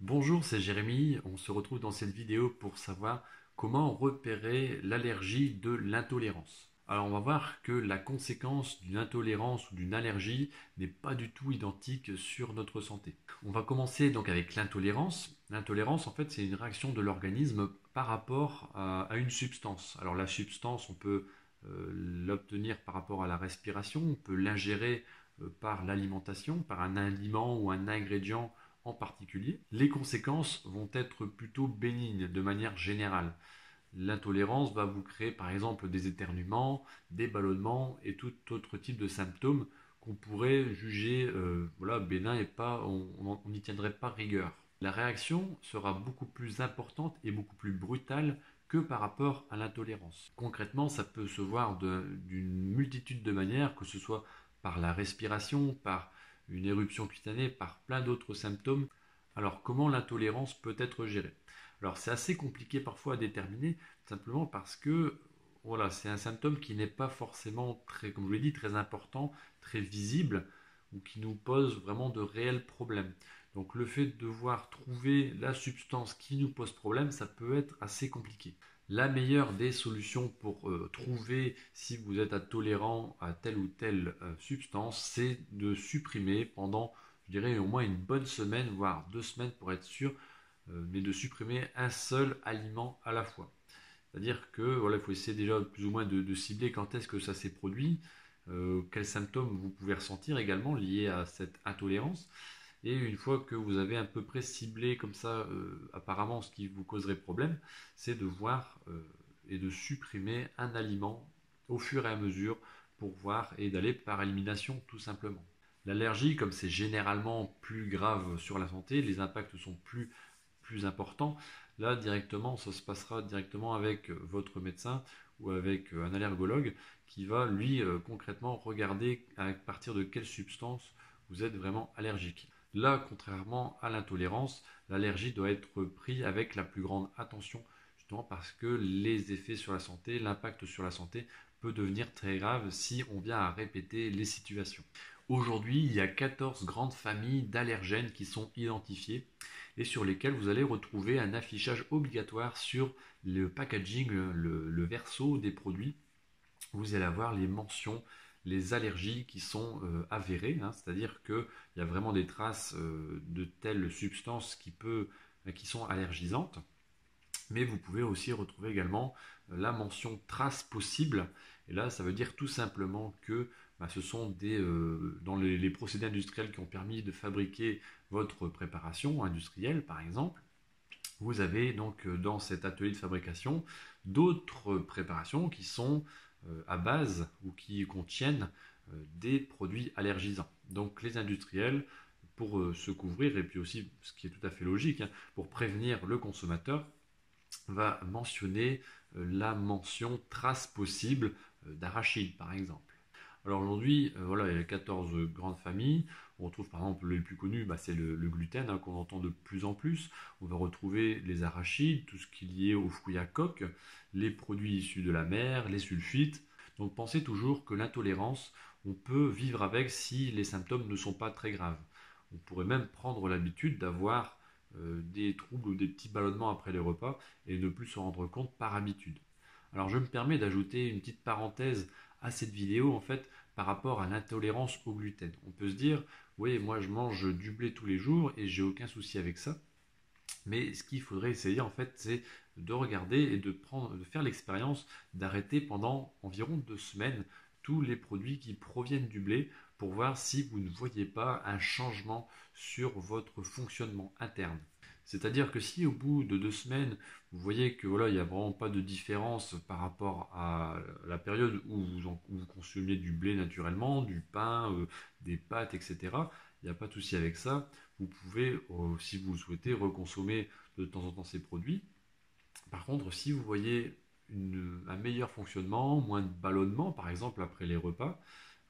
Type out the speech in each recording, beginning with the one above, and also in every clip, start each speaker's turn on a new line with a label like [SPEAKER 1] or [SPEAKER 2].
[SPEAKER 1] Bonjour, c'est Jérémy. On se retrouve dans cette vidéo pour savoir comment repérer l'allergie de l'intolérance. Alors on va voir que la conséquence d'une intolérance ou d'une allergie n'est pas du tout identique sur notre santé. On va commencer donc avec l'intolérance. L'intolérance en fait c'est une réaction de l'organisme par rapport à une substance. Alors la substance on peut l'obtenir par rapport à la respiration, on peut l'ingérer par l'alimentation, par un aliment ou un ingrédient en particulier. Les conséquences vont être plutôt bénignes de manière générale. L'intolérance va vous créer par exemple des éternuements, des ballonnements et tout autre type de symptômes qu'on pourrait juger bénins et pas, on n'y tiendrait pas rigueur. La réaction sera beaucoup plus importante et beaucoup plus brutale que par rapport à l'intolérance. Concrètement, ça peut se voir d'une multitude de manières, que ce soit par la respiration, par une éruption cutanée, par plein d'autres symptômes. Alors comment l'intolérance peut être gérée? Alors c'est assez compliqué parfois à déterminer, simplement parce que voilà, c'est un symptôme qui n'est pas forcément très, comme je l'ai dit, très important, très visible, ou qui nous pose vraiment de réels problèmes. Donc le fait de devoir trouver la substance qui nous pose problème, ça peut être assez compliqué. La meilleure des solutions pour trouver si vous êtes intolérant à telle ou telle substance, c'est de supprimer pendant, je dirais, au moins une bonne semaine, voire 2 semaines pour être sûr, mais de supprimer un seul aliment à la fois. C'est-à-dire que voilà, il faut essayer déjà plus ou moins de cibler quand est-ce que ça s'est produit, quels symptômes vous pouvez ressentir également liés à cette intolérance. Et une fois que vous avez à peu près ciblé comme ça, apparemment ce qui vous causerait problème, c'est de voir et de supprimer un aliment au fur et à mesure pour voir et d'aller par élimination tout simplement. L'allergie, comme c'est généralement plus grave sur la santé, les impacts sont plus importants. Là, directement, ça se passera directement avec votre médecin ou avec un allergologue qui va, lui, concrètement regarder à partir de quelle substance vous êtes vraiment allergique. Là, contrairement à l'intolérance, l'allergie doit être prise avec la plus grande attention, justement parce que les effets sur la santé, l'impact sur la santé peut devenir très grave si on vient à répéter les situations. Aujourd'hui, il y a 14 grandes familles d'allergènes qui sont identifiées et sur lesquelles vous allez retrouver un affichage obligatoire sur le packaging, le verso des produits. Vous allez avoir les mentions, les allergies qui sont avérées, hein, c'est-à-dire qu'il y a vraiment des traces de telles substances qui sont allergisantes. Mais vous pouvez aussi retrouver également la mention trace possible. Et là, ça veut dire tout simplement que ce sont dans les procédés industriels qui ont permis de fabriquer votre préparation industrielle, par exemple. Vous avez donc dans cet atelier de fabrication d'autres préparations qui sont à base ou qui contiennent des produits allergisants. Donc les industriels, pour se couvrir, et puis aussi, ce qui est tout à fait logique, hein, pour prévenir le consommateur, va mentionner la mention trace possible d'arachide, par exemple. Alors aujourd'hui, voilà, il y a 14 grandes familles. On retrouve par exemple les plus connus, c'est le gluten, hein, qu'on entend de plus en plus. On va retrouver les arachides, tout ce qui est lié aux fruits à coque, les produits issus de la mer, les sulfites. Donc pensez toujours que l'intolérance, on peut vivre avec si les symptômes ne sont pas très graves. On pourrait même prendre l'habitude d'avoir des troubles ou des petits ballonnements après les repas et ne plus s'en rendre compte par habitude. Alors je me permets d'ajouter une petite parenthèse à cette vidéo en fait par rapport à l'intolérance au gluten. On peut se dire, oui, moi je mange du blé tous les jours et j'ai aucun souci avec ça. Mais ce qu'il faudrait essayer en fait, c'est de regarder et de faire l'expérience d'arrêter pendant environ 2 semaines tous les produits qui proviennent du blé pour voir si vous ne voyez pas un changement sur votre fonctionnement interne. C'est-à-dire que si au bout de 2 semaines, vous voyez que voilà, il n'y a vraiment pas de différence par rapport à la période où vous consommiez du blé naturellement, du pain, des pâtes, etc., il n'y a pas de souci avec ça. Vous pouvez, si vous le souhaitez, reconsommer de temps en temps ces produits. Par contre, si vous voyez un meilleur fonctionnement, moins de ballonnement, par exemple après les repas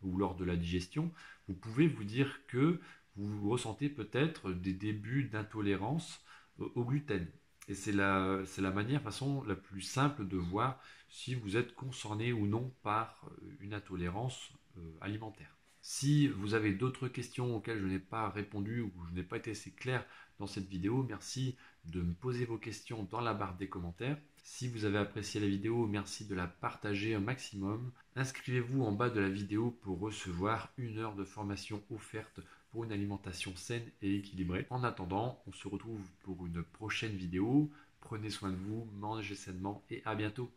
[SPEAKER 1] ou lors de la digestion, vous pouvez vous dire que vous ressentez peut-être des débuts d'intolérance au gluten. Et c'est la manière, façon la plus simple de voir si vous êtes concerné ou non par une intolérance alimentaire. Si vous avez d'autres questions auxquelles je n'ai pas répondu ou je n'ai pas été assez clair dans cette vidéo, merci de me poser vos questions dans la barre des commentaires. Si vous avez apprécié la vidéo, merci de la partager un maximum. Inscrivez-vous en bas de la vidéo pour recevoir 1 heure de formation offerte pour une alimentation saine et équilibrée. En attendant, on se retrouve pour une prochaine vidéo. Prenez soin de vous, mangez sainement et à bientôt.